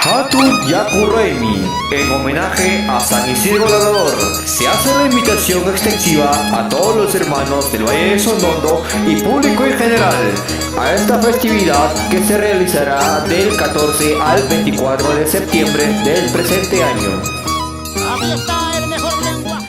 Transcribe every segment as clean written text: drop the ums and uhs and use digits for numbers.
Hatun Yakurreimi, en homenaje a San Isidro Labrador. Se hace la invitación extensiva a todos los hermanos del Valle de Sondondo y público en general a esta festividad que se realizará del 14 al 24 de septiembre del presente año. Aquí está el mejor lenguaje.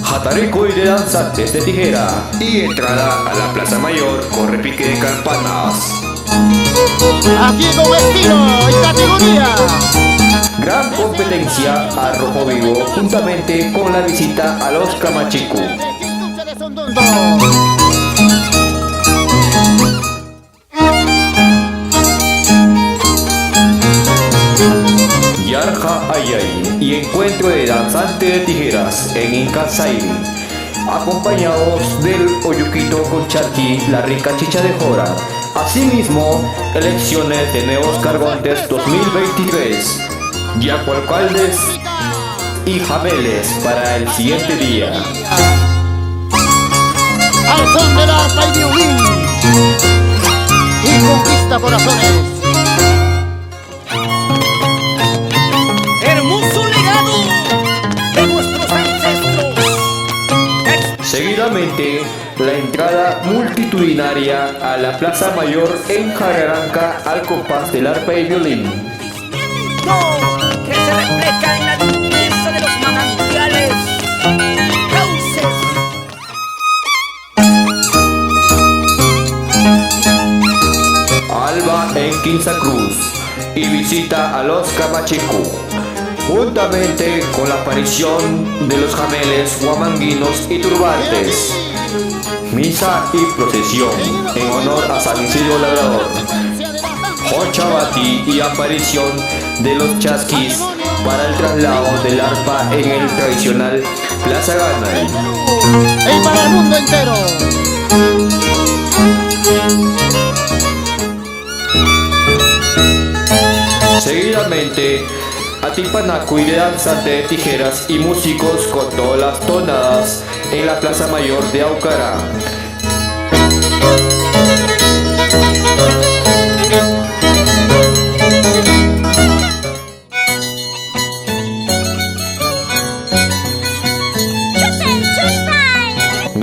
Jatareco y de danzantes de tijera y entrada a la Plaza Mayor con repique de campanas. Aquí con estilo y categoría. Gran competencia a rojo vivo juntamente con la visita a los Camachicu. Yarja Ayay y encuentro de danzante de tijeras en Incasairi, acompañados del Oyuquito con Charqui, la rica chicha de Jora. Asimismo, elecciones de nuevos cargontes 2023, Yacualcaldes y Jabeles para el siguiente día. Al son del arpa y violín y conquista corazones. Hermoso legado de nuestros ancestros. Seguidamente, la entrada multitudinaria a la Plaza Mayor en Jararaca al compás del arpa y violín. Que se refleja en la limpieza de los manantiales, cauces. Alba en Quinza Cruz y visita a los Camachicu, juntamente con la aparición de los jameles, guamanguinos y turbantes. Misa y procesión en honor a San Isidro Labrador. Jochabati y aparición de los chasquis para el traslado del arpa en el tradicional Plaza Ganay. Y para el mundo entero. Seguidamente, Atipanacu y de danzante de tijeras y músicos con todas las tonadas en la Plaza Mayor de Aucará.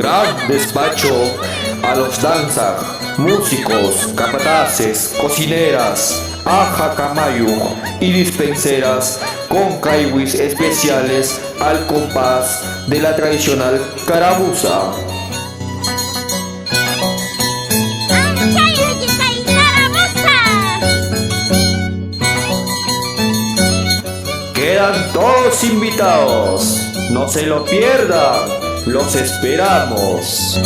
gran despacho a los danzas, músicos, capataces, cocineras, ajacamayu y dispenseras con caihuis especiales al compás de la tradicional carabuza. Quedan todos invitados, no se lo pierdan, los esperamos.